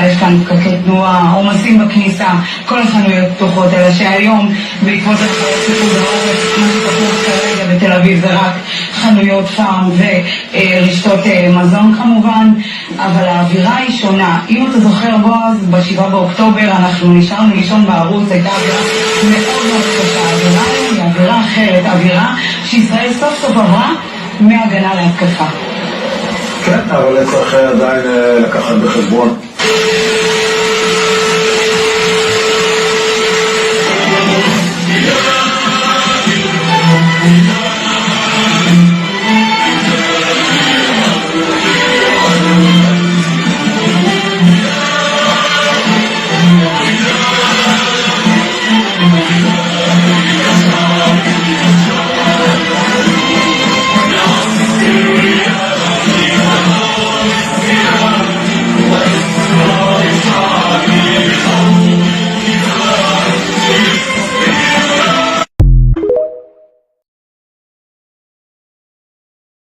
יש כאן פקקי תנועה, עומסים בכניסה, כל החנויות פתוחות, אלא שהיום בעקבות הנחיות פיקוד העורף, מה שפתוח כרגע בתל אביב זה רק חנויות פארם ורשתות מזון כמובן, אבל האווירה היא שונה. אם אתה זוכר בועז, ב7 באוקטובר אנחנו נשארנו לישון בערוץ, הייתה אווירה מאוד מאוד קשה. האווירה היא אווירה אחרת, אווירה שישראל סוף סוף עברה מהגנה להתקפה. כן, אבל צריך עדיין לקחת בחשבון